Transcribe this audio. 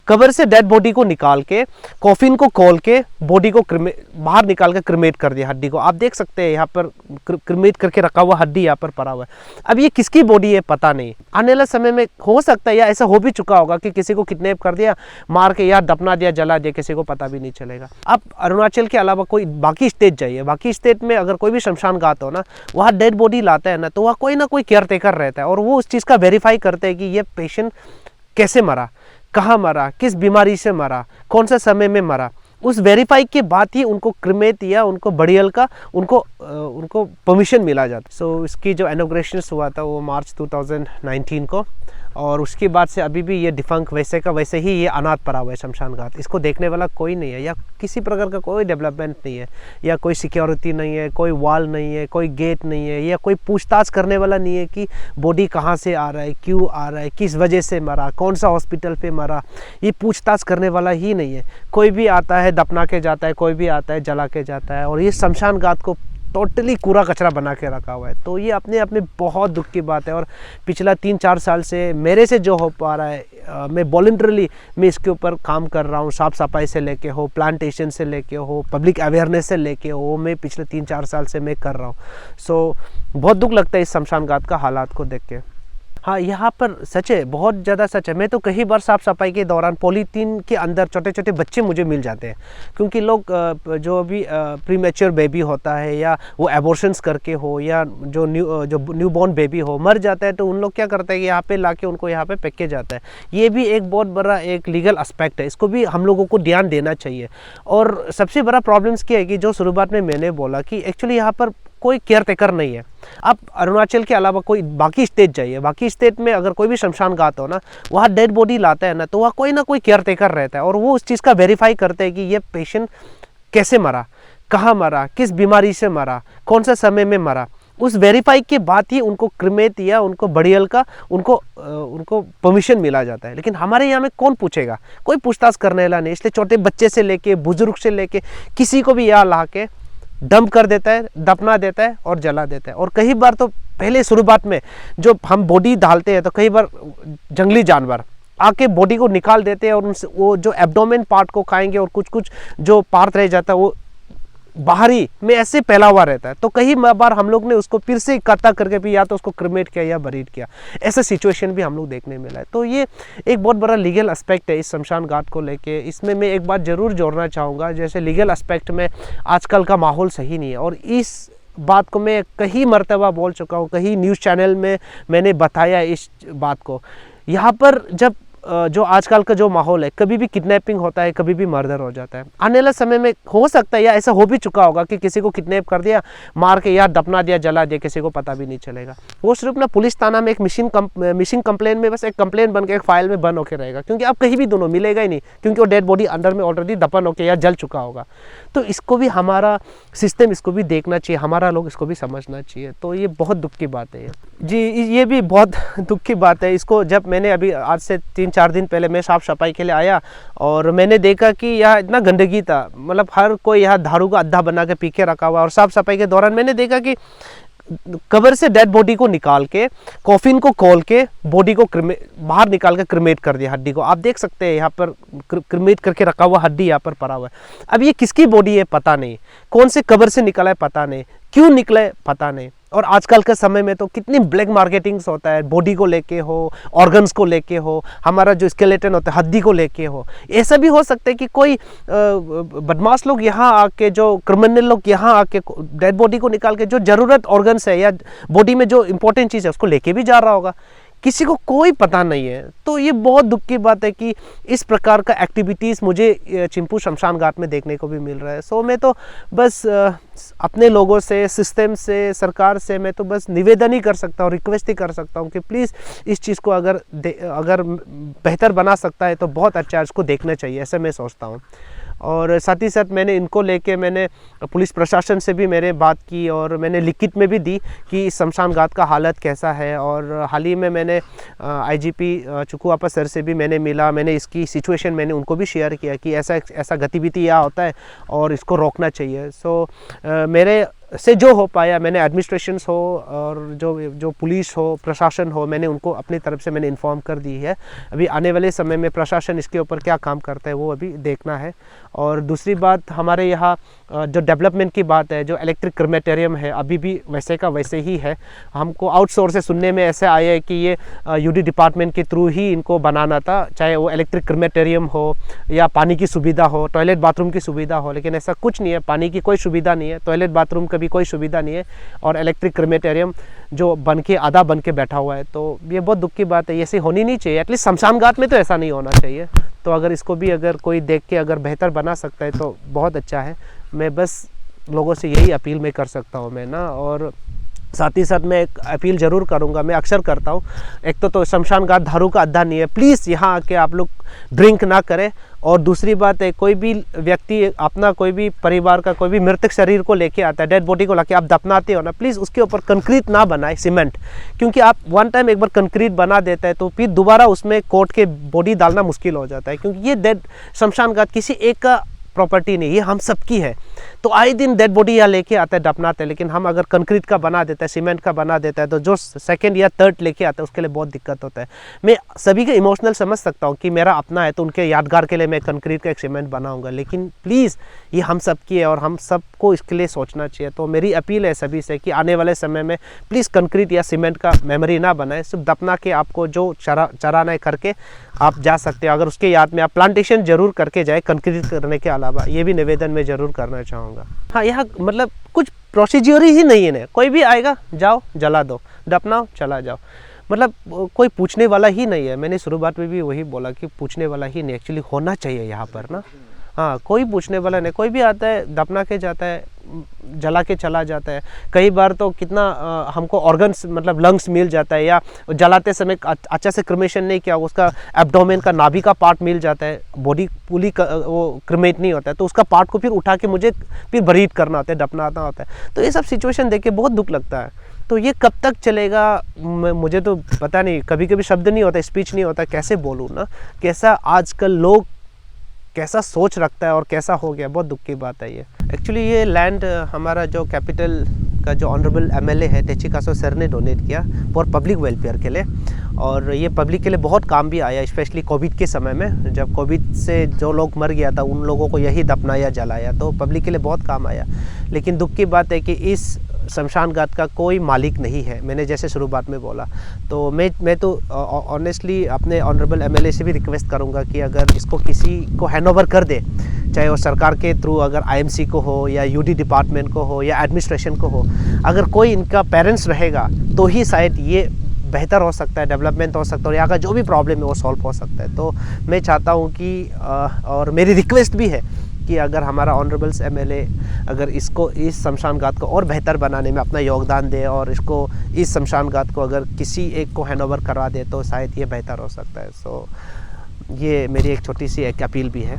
कब्र से dead body को निकाल के, कॉफिन को खोल के, बॉडी को बाहर निकाल के क्रिमेट कर दिया हड्डी को। आप देख सकते हैं यहाँ पर क्रिमेट करके रखा हुआ हड्डी यहाँ पर पड़ा हुआ है। अब ये किसकी बॉडी है पता नहीं, आने वाले समय में हो सकता है या ऐसा हो भी चुका होगा कि किसी को किडनैप कर दिया, मार के या दफना दिया, जला दिया, किसी को पता भी नहीं चलेगा। अब अरुणाचल के अलावा कोई बाकी स्टेट जाइए, बाकी स्टेट में अगर कोई भी शमशान घाट हो ना, वहाँ डेड बॉडी लाता है ना, तो वहाँ कोई ना कोई केयर टेकर रहता है और वो उस चीज़ का वेरीफाई करते हैं कि ये पेशेंट कैसे मरा, कहाँ मरा, किस बीमारी से मरा, कौन से समय में मरा। उस वेरीफाई के बाद ही उनको क्रिमेट या उनको बड़ियल का उनको परमिशन मिला जाता। सो इसकी जो इनॉग्रेशन हुआ था वो मार्च 2019 को, और उसके बाद से अभी भी ये डिफंक वैसे का वैसे ही ये अनाथ पड़ा हुआ है शमशान घाट। इसको देखने वाला कोई नहीं है, या किसी प्रकार का कोई डेवलपमेंट नहीं है, या कोई सिक्योरिटी नहीं है, कोई वॉल नहीं है, कोई गेट नहीं है, या कोई पूछताछ करने वाला नहीं है कि बॉडी कहाँ से आ रहा है, क्यों आ रहा है, किस वजह से मरा, कौन सा हॉस्पिटल पे मरा, ये पूछताछ करने वाला ही नहीं है। कोई भी आता है दफना के जाता है, कोई भी आता है जला के जाता है, और ये शमशान घाट को टोटली कूड़ा कचरा बना के रखा हुआ है। तो ये अपने आप में बहुत दुख की बात है। और पिछला 3-4 साल से मेरे से जो हो पा रहा है, मैं वॉलंटरली मैं इसके ऊपर काम कर रहा हूँ। साफ़ सफाई से लेके हो, प्लांटेशन से लेके हो, पब्लिक अवेयरनेस से लेके हो, मैं पिछले 3-4 साल से मैं कर रहा हूँ। सो बहुत दुख लगता है इस शमशान घाट का हालात को देख के। हाँ, यहाँ पर सच है, बहुत ज़्यादा सच है। मैं तो कई बार साफ़ सफाई के दौरान पॉलीथीन के अंदर छोटे छोटे बच्चे मुझे मिल जाते हैं, क्योंकि लोग जो भी प्रीमेच्योर बेबी होता है, या वो एबॉर्शंस करके हो, या जो न्यूबॉर्न बेबी हो मर जाता है, तो उन लोग क्या करते हैं कि यहाँ पे लाके उनको यहाँ पे फेंके जाता है। ये भी एक बहुत बड़ा एक लीगल एस्पेक्ट है, इसको भी हम लोगों को ध्यान देना चाहिए। और सबसे बड़ा प्रॉब्लम्स क्या है कि जो शुरुआत में मैंने बोला कि एक्चुअली यहाँ पर कोई केयर टेकर नहीं है। आप अरुणाचल के अलावा कोई बाकी स्टेट जाइए, बाकी स्टेट में अगर कोई भी शमशान घाट हो ना, वहाँ डेड बॉडी लाता है ना, तो वहाँ कोई ना कोई केयर टेकर रहता है और वो उस चीज़ का वेरीफाई करते हैं कि ये पेशेंट कैसे मरा, कहाँ मरा, किस बीमारी से मरा, कौन से समय में मरा। उस वेरीफाई के बाद ही उनको क्रिमेट या उनको बड़ियल का उनको परमिशन मिला जाता है। लेकिन हमारे यहाँ में कौन पूछेगा, कोई पूछताछ करने वाला नहीं। इसलिए छोटे बच्चे से लेके बुजुर्ग से लेके किसी को भी यहाँ ला के डंप कर देता है, दफना देता है और जला देता है। और कई बार तो पहले शुरुआत में जो हम बॉडी डालते हैं, तो कई बार जंगली जानवर आके बॉडी को निकाल देते हैं और उनसे वो जो एब्डोमेन पार्ट को खाएंगे, और कुछ कुछ जो पार्ट रह जाता है वो बाहरी में ऐसे फैला हुआ रहता है। तो कई बार हम लोग ने उसको फिर से इकट्ठा करके भी या तो उसको क्रिमेट किया या बरीड किया, ऐसा सिचुएशन भी हम लोग देखने मिला है। तो ये एक बहुत बड़ा लीगल एस्पेक्ट है इस शमशान घाट को लेके। इसमें मैं एक बात ज़रूर जोड़ना चाहूँगा, जैसे लीगल एस्पेक्ट में आजकल का माहौल सही नहीं है, और इस बात को मैं कई मरतबा बोल चुका हूँ, कई न्यूज़ चैनल में मैंने बताया इस बात को। यहाँ पर जब जो आजकल का जो माहौल है, कभी भी किडनैपिंग होता है, कभी भी मर्डर हो जाता है। आने वाले समय में हो सकता है या ऐसा हो भी चुका होगा कि किसी को किडनैप कर दिया, मार के या दफना दिया, जला दिया, किसी को पता भी नहीं चलेगा। वो सिर्फ ना पुलिस थाना में एक मिसिंग कंप्लेन में बस एक कंप्लेन बन के एक फाइल में बंद होकर रहेगा, क्योंकि अब कहीं भी दोनों मिलेगा ही नहीं, क्योंकि वो डेड बॉडी अंदर में ऑलरेडी दफन होकर या जल चुका होगा। तो इसको भी हमारा सिस्टम इसको भी देखना चाहिए, हमारा लोग इसको भी समझना चाहिए। तो ये बहुत दुख की बात है जी, ये भी बहुत दुख की बात है। इसको जब मैंने अभी आज से 3-4 दिन पहले मैं साफ सफाई के लिए आया, और मैंने देखा कि यहाँ इतना गंदगी था, मतलब हर कोई यहाँ दारू का अड्डा बना के पी के रखा हुआ। और साफ सफाई के दौरान मैंने देखा कि कब्र से डेड बॉडी को निकाल के, कॉफिन को खोल के, बॉडी को बाहर निकाल के क्रिमेट कर दिया हड्डी को। आप देख सकते हैं यहाँ पर क्रिमेट करके रखा हुआ हड्डी यहाँ पर पड़ा हुआ है। अब ये किसकी बॉडी है पता नहीं, कौन से कब्र से निकला है पता नहीं, क्यों निकला है पता नहीं। और आजकल के समय में तो कितनी ब्लैक मार्केटिंग्स होता है, बॉडी को लेके हो, ऑर्गन्स को लेके हो, हमारा जो स्केलेटन होता है हड्डी को लेके हो। ऐसा भी हो सकता है कि कोई बदमाश लोग यहाँ आके, जो क्रिमिनल लोग यहाँ आके डेड बॉडी को निकाल के जो ज़रूरत ऑर्गन्स है या बॉडी में जो इंपॉर्टेंट चीज़ है उसको लेके भी जा रहा होगा, किसी को कोई पता नहीं है। तो ये बहुत दुख की बात है कि इस प्रकार का एक्टिविटीज़ मुझे चिंपू शमशान घाट में देखने को भी मिल रहा है। सो मैं तो बस अपने लोगों से, सिस्टम से, सरकार से मैं तो बस निवेदन ही कर सकता हूँ, रिक्वेस्ट ही कर सकता हूँ कि प्लीज़ इस चीज़ को अगर बेहतर बना सकता है तो बहुत अच्छा है, इसको देखना चाहिए, ऐसा मैं सोचता हूँ। और साथ ही साथ मैंने इनको लेके मैंने पुलिस प्रशासन से भी मैंने बात की, और मैंने लिखित में भी दी कि इस शमशान घाट का हालत कैसा है। और हाल ही में मैंने आईजीपी चुकुआपा सर से भी मैंने मिला, मैंने इसकी सिचुएशन मैंने उनको भी शेयर किया कि ऐसा गतिविधि यहाँ होता है और इसको रोकना चाहिए। सो मेरे से जो हो पाया, मैंने एडमिनिस्ट्रेशंस हो और जो पुलिस हो, प्रशासन हो, मैंने उनको अपनी तरफ से मैंने इन्फॉर्म कर दी है। अभी आने वाले समय में प्रशासन इसके ऊपर क्या काम करता है वो अभी देखना है। और दूसरी बात, हमारे यहाँ जो डेवलपमेंट की बात है, जो इलेक्ट्रिक क्रेमेटेरियम है अभी भी वैसे का वैसे ही है। हमको आउटसोर्स से सुनने में ऐसे आया है कि ये यूडी डिपार्टमेंट के थ्रू ही इनको बनाना था, चाहे वो इलेक्ट्रिक क्रेमेटेरियम हो या पानी की सुविधा हो, टॉयलेट बाथरूम की सुविधा हो, लेकिन ऐसा कुछ नहीं है। पानी की कोई सुविधा नहीं है, टॉयलेट बाथरूम का भी कोई सुविधा नहीं है, और इलेक्ट्रिक क्रेमेटेरियम जो आधा बन के बैठा हुआ है। तो ये बहुत दुख की बात है, ऐसी होनी नहीं चाहिए। एटलीस्ट शमशान घाट में तो ऐसा नहीं होना चाहिए। तो अगर इसको भी अगर कोई देख के अगर बेहतर बना सकता है तो बहुत अच्छा है। मैं बस लोगों से यही अपील मैं कर सकता हूँ मैं ना। और साथ ही साथ मैं एक अपील ज़रूर करूँगा, मैं अक्सर करता हूँ। एक तो शमशान घाट दारू का अड्डा नहीं है, प्लीज़ यहाँ आके आप लोग ड्रिंक ना करें। और दूसरी बात है, कोई भी व्यक्ति अपना कोई भी परिवार का कोई भी मृतक शरीर को लेके आता है, डेड बॉडी को लाके आप दफनाते हो ना, प्लीज़ उसके ऊपर कंक्रीट ना बनाए, सीमेंट। क्योंकि आप वन टाइम एक बार कंक्रीट बना देता है तो फिर दोबारा उसमें कोर्ट के बॉडी डालना मुश्किल हो जाता है। क्योंकि ये डेड शमशान घाट किसी एक का प्रॉपर्टी नहीं, ये हम सबकी है। तो आए दिन डेड बॉडी यहाँ लेके आता है, दफनाते हैं, लेकिन हम अगर कंक्रीट का बना देता है, सीमेंट का बना देता है, तो जो सेकंड या थर्ड लेके आता है उसके लिए बहुत दिक्कत होता है। मैं सभी के इमोशनल समझ सकता हूँ कि मेरा अपना है तो उनके यादगार के लिए मैं कंक्रीट का एक सीमेंट बनाऊंगा, लेकिन प्लीज़ ये हम सबकी है और हम सबको इसके लिए सोचना चाहिए। तो मेरी अपील है सभी से कि आने वाले समय में प्लीज़ कंक्रीट या सीमेंट का मेमोरी ना बनाए, सिर्फ दफना के आपको जो चराना है करके आप जा सकते हो। अगर उसके याद में आप प्लांटेशन जरूर करके जाए कंक्रीट करने के अलावा, ये भी निवेदन में ज़रूर करना चाहूँगा। हाँ, यहाँ मतलब कुछ प्रोसीजर ही नहीं है, कोई भी आएगा जाओ जला दो, दफनाओ चला जाओ, मतलब कोई पूछने वाला ही नहीं है। मैंने शुरुआत में भी वही बोला कि पूछने वाला ही नहीं एक्चुअली होना चाहिए यहाँ पर ना। हाँ, कोई पूछने वाला नहीं, कोई भी आता है दफना के जाता है, जला के चला जाता है। कई बार तो कितना हमको ऑर्गन्स मतलब लंग्स मिल जाता है, या जलाते समय अच्छा से क्रिमेशन नहीं किया, उसका एब्डोमेन का नाभि का पार्ट मिल जाता है, बॉडी पूरी वो क्रिमेट नहीं होता है, तो उसका पार्ट को फिर उठा के मुझे फिर बरीड करना होता है, दफनाना होता है। तो ये सब सिचुएशन देख के बहुत दुख लगता है। तो ये कब तक चलेगा मुझे तो पता नहीं, कभी कभी शब्द नहीं होता, स्पीच नहीं होता, कैसे बोलूँ ना, कैसा आजकल लोग कैसा सोच रखता है और कैसा हो गया, बहुत दुख की बात है ये। एक्चुअली ये लैंड हमारा जो कैपिटल का जो ऑनरेबल एमएलए है टेची कासो सर ने डोनेट किया फॉर पब्लिक वेलफेयर के लिए, और ये पब्लिक के लिए बहुत काम भी आया, स्पेशली कोविड के समय में। जब कोविड से जो लोग मर गया था उन लोगों को यही दफनाया जलाया, तो पब्लिक के लिए बहुत काम आया। लेकिन दुख की बात है कि इस शमशान घाट का कोई मालिक नहीं है, मैंने जैसे शुरुआत में बोला। तो मैं तो ऑनेस्टली अपने ऑनरेबल एमएलए से भी रिक्वेस्ट करूंगा कि अगर इसको किसी को हैंडओवर कर दे, चाहे वो सरकार के थ्रू अगर आईएमसी को हो या यूडी डिपार्टमेंट को हो या एडमिनिस्ट्रेशन को हो, अगर कोई इनका पेरेंट्स रहेगा तो ही शायद ये बेहतर हो सकता है, डेवलपमेंट हो सकता है और यहाँ का जो भी प्रॉब्लम है वो सॉल्व हो सकता है। तो मैं चाहता हूँ कि और मेरी रिक्वेस्ट भी है कि अगर हमारा ऑनरेबल्स एमएलए अगर इसको इस शमशान घाट को और बेहतर बनाने में अपना योगदान दे और इसको इस शमशान घाट को अगर किसी एक को हैंडओवर करवा दे तो शायद ये बेहतर हो सकता है। सो ये मेरी एक छोटी सी एक अपील भी है।